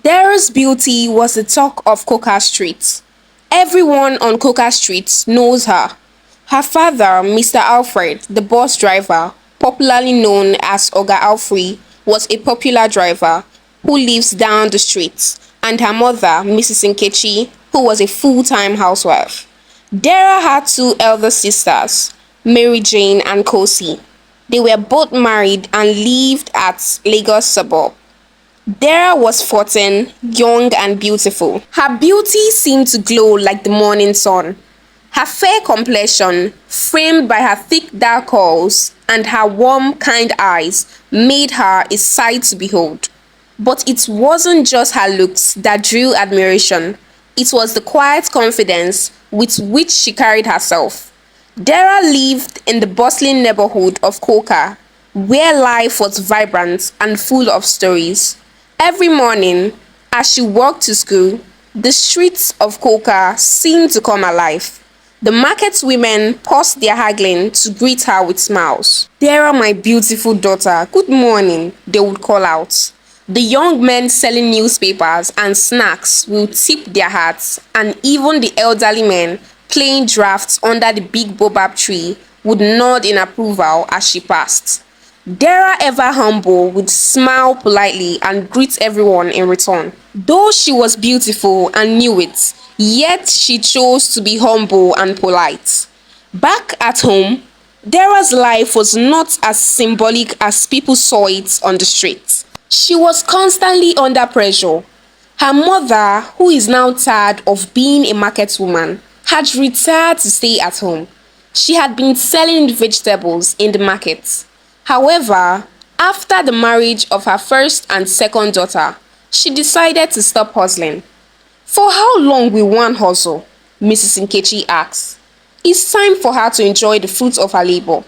Dera's beauty was the talk of Coca Street. Everyone on Coca Street knows her. Her father, Mr. Alfred, the bus driver, popularly known as Oga Alfrey, was a popular driver who lives down the street, and her mother, Mrs. Nkechi, who was a full-time housewife. Dera had two elder sisters, Mary Jane and Kosi. They were both married and lived at Lagos suburb. Dera was 14, young and beautiful. Her beauty seemed to glow like the morning sun. Her fair complexion, framed by her thick dark curls and her warm, kind eyes, made her a sight to behold. But it wasn't just her looks that drew admiration. It was the quiet confidence with which she carried herself. Dera lived in the bustling neighborhood of Coca, where life was vibrant and full of stories. Every morning, as she walked to school, the streets of Coca seemed to come alive. The market women paused their haggling to greet her with smiles. "Dera, my beautiful daughter, good morning," they would call out. The young men selling newspapers and snacks will tip their hats, and even the elderly men playing drafts under the big baobab tree would nod in approval as she passed. Dera, ever humble, would smile politely and greet everyone in return. Though she was beautiful and knew it, yet she chose to be humble and polite. Back at home, Dera's life was not as symbolic as people saw it on the street. She was constantly under pressure. Her mother, who is now tired of being a market woman, had retired to stay at home. She had been selling vegetables in the market. However, after the marriage of her first and second daughter, she decided to stop hustling. "For how long will one hustle?" Mrs. Nkechi asked. It's time for her to enjoy the fruits of her labor.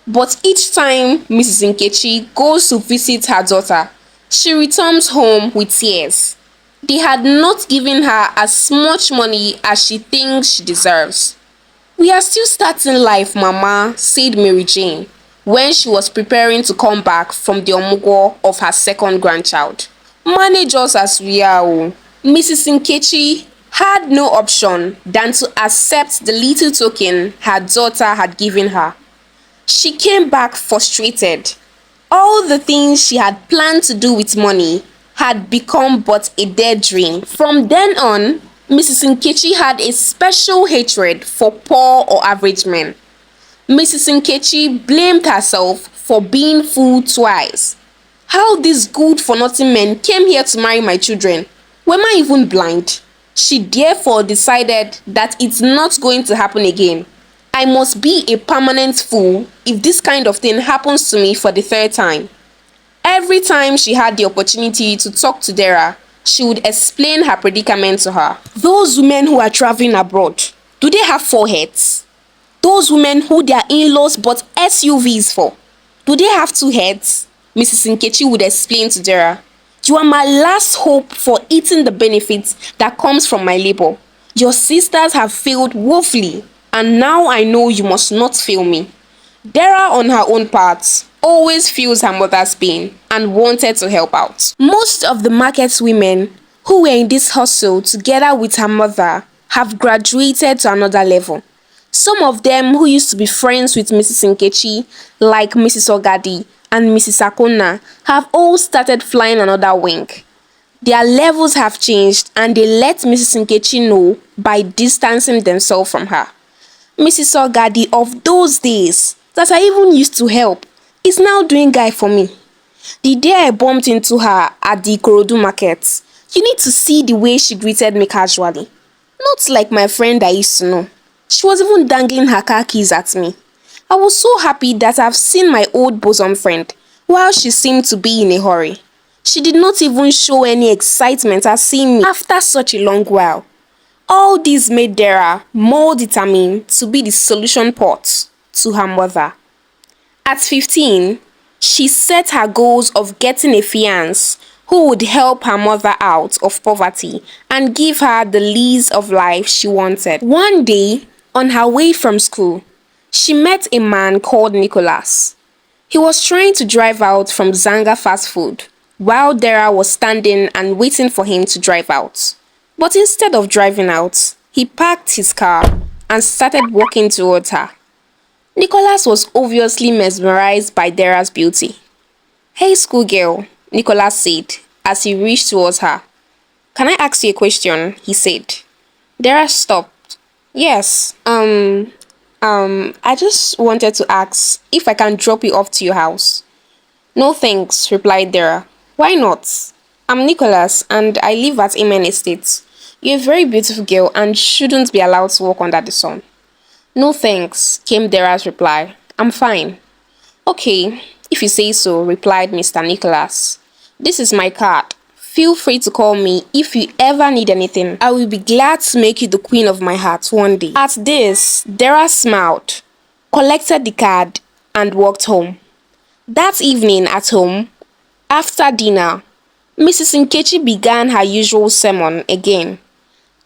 But each time Mrs. Nkechi goes to visit her daughter, she returns home with tears. They had not given her as much money as she thinks she deserves. "We are still starting life, Mama," said Mary Jane, when she was preparing to come back from the omugwo of her second grandchild. "Manage us as we are." Oh." Mrs. Nkechi had no option than to accept the little token her daughter had given her. She came back frustrated. All the things she had planned to do with money had become but a dead dream. From then on, Mrs. Nkechi had a special hatred for poor or average men. Mrs. Nkechi blamed herself for being fooled twice. "How these good-for-nothing men came here to marry my children? Were I even blind?" She therefore decided that it's not going to happen again. "I must be a permanent fool if this kind of thing happens to me for the third time." Every time she had the opportunity to talk to Dera, she would explain her predicament to her. "Those women who are traveling abroad, do they have foreheads? Those women who their in-laws bought SUVs for, do they have two heads?" Mrs. Nkechi would explain to Dera. "You are my last hope for eating the benefits that comes from my labor. Your sisters have failed woefully, and now I know you must not fail me." Dera, on her own part, always feels her mother's pain and wanted to help out. Most of the market women who were in this hustle together with her mother have graduated to another level. Some of them who used to be friends with Mrs. Nkechi, like Mrs. Ogadi and Mrs. Akona, have all started flying another wing. Their levels have changed and they let Mrs. Nkechi know by distancing themselves from her. Mrs. Ogadi of those days that I even used to help is now doing guy for me. The day I bumped into her at the Ikorodu market, you need to see the way she greeted me casually. Not like my friend I used to know. She was even dangling her car keys at me. I was so happy that I've seen my old bosom friend, while she seemed to be in a hurry. She did not even show any excitement at seeing me after such a long while. All this made Dera more determined to be the solution pot to her mother. At 15, she set her goals of getting a fiancé who would help her mother out of poverty and give her the lease of life she wanted. One day, on her way from school, she met a man called Nicholas. He was trying to drive out from Zanga fast food while Dera was standing and waiting for him to drive out. But instead of driving out, he parked his car and started walking towards her. Nicholas was obviously mesmerized by Dera's beauty. "Hey, schoolgirl," Nicholas said as he reached towards her. "Can I ask you a question?" he said. Dara stopped. "Yes, I just wanted to ask if I can drop you off to your house." "No thanks," replied Dara. "Why not?" "I'm Nicholas and I live at Amen Estate. You're a very beautiful girl and shouldn't be allowed to walk under the sun." "No thanks," came Dara's reply. "I'm fine." "Okay, if you say so," replied Mr. Nicholas. "This is my card. Feel free to call me if you ever need anything. I will be glad to make you the queen of my heart one day." At this, Dara smiled, collected the card, and walked home. That evening at home, after dinner, Mrs. Nkechi began her usual sermon again.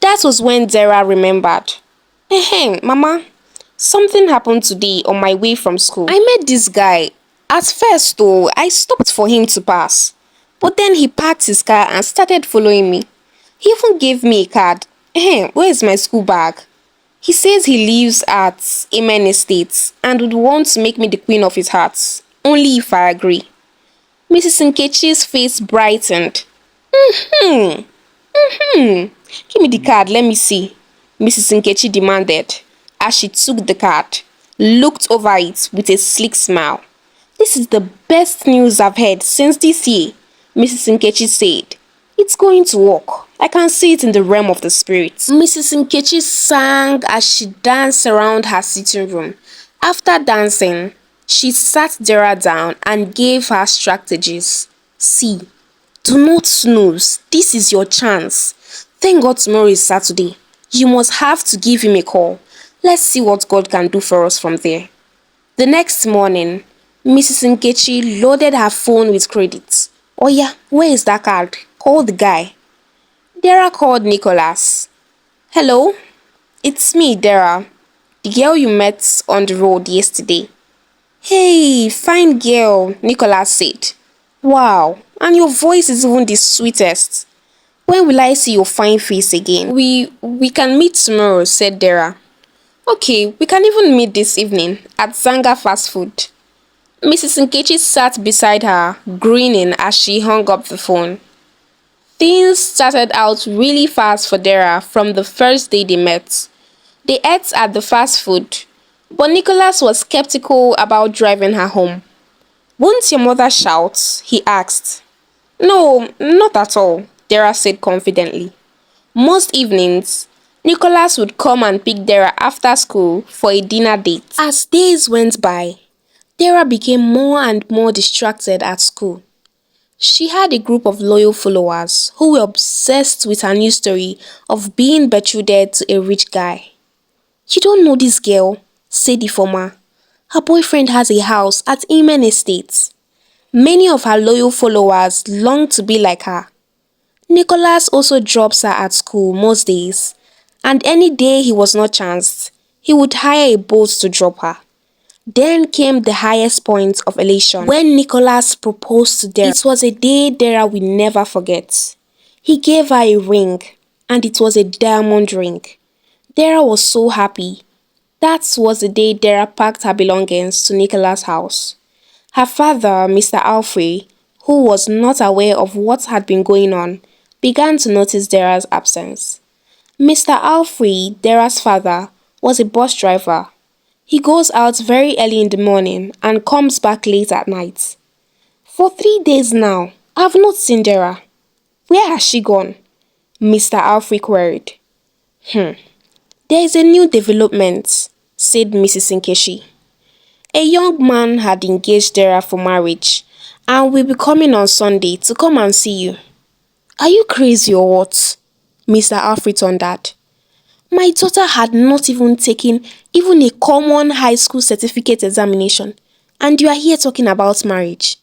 That was when Dara remembered. Mama, something happened today on my way from school. I met this guy. At first, though, I stopped for him to pass. But then he parked his car and started following me. He even gave me a card. Where is my school bag? He says he lives at Amen Estates and would want to make me the queen of his heart, only if I agree. Mrs. Nkechi's face brightened. Hmm. Give me the card, let me see, Mrs. Nkechi demanded as she took the card, looked over it with a slick smile. "This is the best news I've heard since this year," Mrs. Nkechi said. "It's going to work. I can see it in the realm of the spirits." Mrs. Nkechi sang as she danced around her sitting room. After dancing, she sat Dara down and gave her strategies. "See, do not snooze. This is your chance. Thank God tomorrow is Saturday. You must have to give him a call. Let's see what God can do for us from there." The next morning, Mrs. Nkechi loaded her phone with credit. "Oh yeah, where is that card? Call the guy." Dara called Nicholas. "Hello, it's me, Dara. The girl you met on the road yesterday." "Hey, fine girl," Nicholas said. "Wow, and your voice is even the sweetest. When will I see your fine face again?" We can meet tomorrow," said Dara. "Okay, we can even meet this evening at Zanga Fast Food." Mrs. Nkechi sat beside her, grinning as she hung up the phone. Things started out really fast for Dara from the first day they met. They ate at the fast food, but Nicholas was skeptical about driving her home. "Won't your mother shout?" he asked. "No, not at all," Dara said confidently. Most evenings, Nicholas would come and pick Dara after school for a dinner date. As days went by, Dara became more and more distracted at school. She had a group of loyal followers who were obsessed with her new story of being betrothed to a rich guy. "You don't know this girl," said the former. "Her boyfriend has a house at Amen Estates." Many of her loyal followers longed to be like her. Nicholas also drops her at school most days, and any day he was not chanced, he would hire a boat to drop her. Then came the highest point of elation when Nicholas proposed to Dera. It was a day Dera will never forget. He gave her a ring, and it was a diamond ring. Dera was so happy. That was the day Dera packed her belongings to Nicholas' house. Her father, Mr. Alfred, who was not aware of what had been going on, began to notice Dera's absence. Mr. Alfred, Dera's father, was a bus driver. He goes out very early in the morning and comes back late at night. "For 3 days now, I've not seen Dera. Where has she gone?" Mr. Alfred queried. There is a new development," said Mrs. Nkechi. "A young man had engaged Dera for marriage and will be coming on Sunday to come and see you." "Are you crazy or what?" Mr. Alfred thundered. "My daughter had not even taken even a common high school certificate examination, and you are here talking about marriage.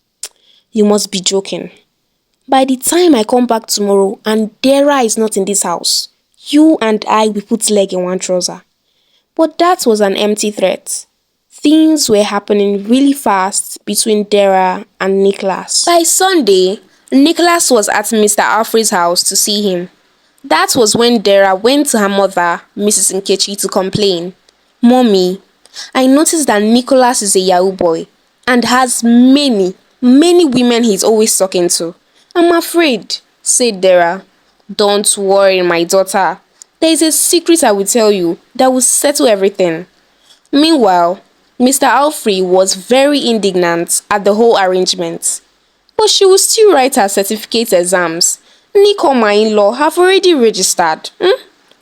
You must be joking. By the time I come back tomorrow and Dera is not in this house, you and I will put leg in one trouser." But that was an empty threat. Things were happening really fast between Dera and Nicholas. By Sunday, Nicholas was at Mr. Alfred's house to see him. That was when Dera went to her mother, Mrs. Nkechi, to complain. Mommy, I noticed that Nicholas is a Yahoo boy and has many women he's always talking to. I'm afraid, said Dera. Don't worry, my daughter. There is a secret I will tell you that will settle everything. Meanwhile, Mr. Alfred was very indignant at the whole arrangement. But she will still write her certificate exams. Nick or my in-law have already registered.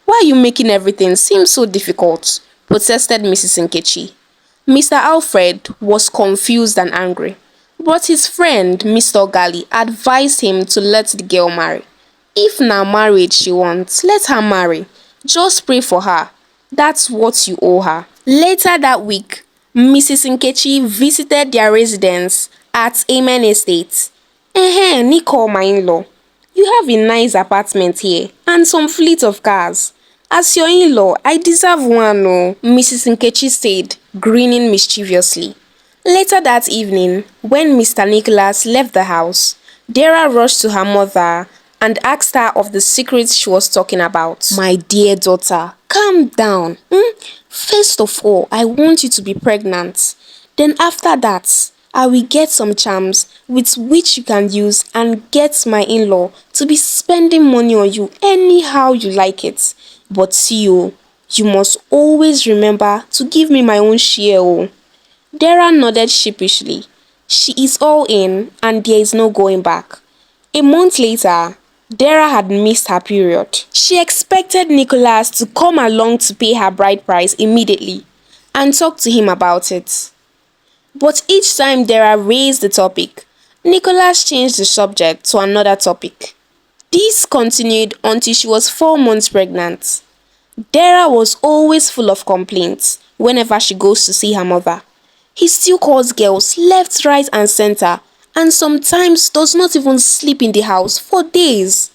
Why are you making everything seem so difficult? Protested Mrs. Nkechi. Mr. Alfred was confused and angry, but his friend, Mr. Gali, advised him to let the girl marry. If na marriage she wants, let her marry. Just pray for her. That's what you owe her. Later that week, Mrs. Nkechi visited their residence at Amen Estate. Nicole, my in-law, you have a nice apartment here and some fleet of cars. As your in-law, I deserve one, oh, Mrs. Nkechi said, grinning mischievously. Later that evening, when Mr. Nicholas left the house, Dara rushed to her mother and asked her of the secrets she was talking about. My dear daughter, calm down. First of all, I want you to be pregnant. Then after that, I will get some charms with which you can use and get my in-law to be spending money on you anyhow you like it. But see, oh, you must always remember to give me my own share, oh. Dara nodded sheepishly. She is all in and there is no going back. A month later, Dara had missed her period. She expected Nicholas to come along to pay her bride price immediately and talk to him about it. But each time Dara raised the topic, Nicholas changed the subject to another topic. This continued until she was 4 months pregnant. Dara was always full of complaints whenever she goes to see her mother. He still calls girls left, right, and center, and sometimes does not even sleep in the house for days.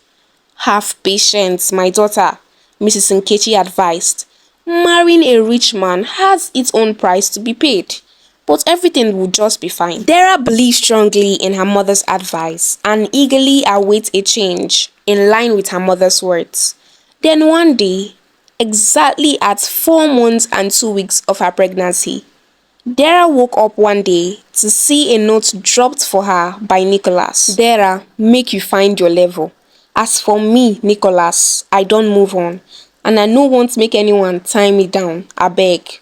Have patience, my daughter, Mrs. Nkechi advised. Marrying a rich man has its own price to be paid, but everything will just be fine. Dara believed strongly in her mother's advice and eagerly awaits a change in line with her mother's words. Then one day, exactly at 4 months and 2 weeks of her pregnancy, Dara woke up one day to see a note dropped for her by Nicholas. Dara, make you find your level. As for me, Nicholas, I don't move on, and I no want make anyone tie me down, I beg.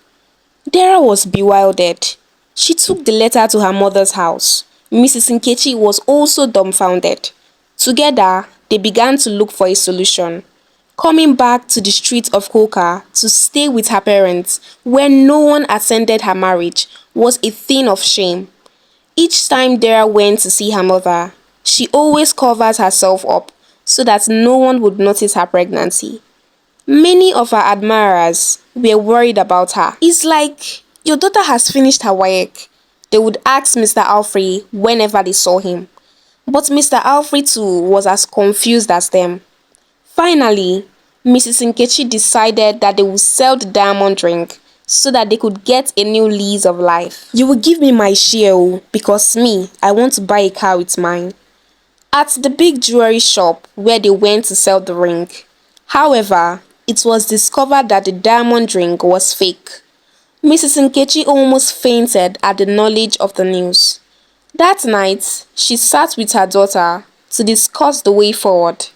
Dara was bewildered. She took the letter to her mother's house. Mrs. Nkechi was also dumbfounded. Together, they began to look for a solution. Coming back to the street of Koka to stay with her parents, where no one attended her marriage, was a thing of shame. Each time Dara went to see her mother, she always covered herself up so that no one would notice her pregnancy. Many of her admirers were worried about her. It's like, your daughter has finished her work. They would ask Mr. Alfred whenever they saw him. But Mr. Alfred too was as confused as them. Finally, Mrs. Nkechi decided that they would sell the diamond ring so that they could get a new lease of life. You will give me my share, oh, because me, I want to buy a car with mine. At the big jewelry shop where they went to sell the ring. However, it was discovered that the diamond ring was fake. Mrs. Nkechi almost fainted at the knowledge of the news. That night, she sat with her daughter to discuss the way forward.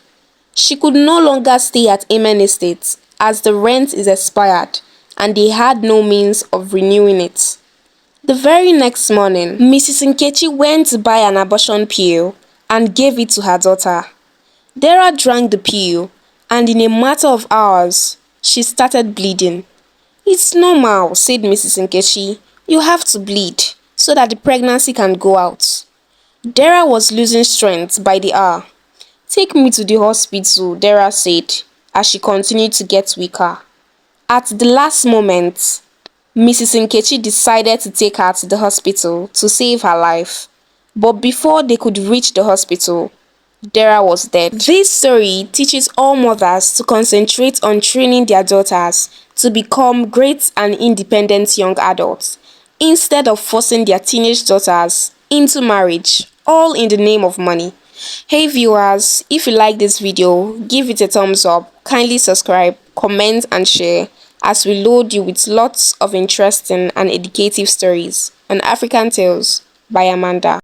She could no longer stay at Amen Estate as the rent is expired and they had no means of renewing it. The very next morning, Mrs. Nkechi went to buy an abortion pill and gave it to her daughter. Dara drank the pill and in a matter of hours, she started bleeding. It's normal, said Mrs. Nkechi. You have to bleed so that the pregnancy can go out. Dara was losing strength by the hour. Take me to the hospital, Dara said, as she continued to get weaker. At the last moment, Mrs. Nkechi decided to take her to the hospital to save her life. But before they could reach the hospital, Dara was dead. This story teaches all mothers to concentrate on training their daughters to become great and independent young adults, instead of forcing their teenage daughters into marriage, all in the name of money. Hey viewers, if you like this video, give it a thumbs up, kindly subscribe, comment and share as we load you with lots of interesting and educative stories on African Tales by Amanda.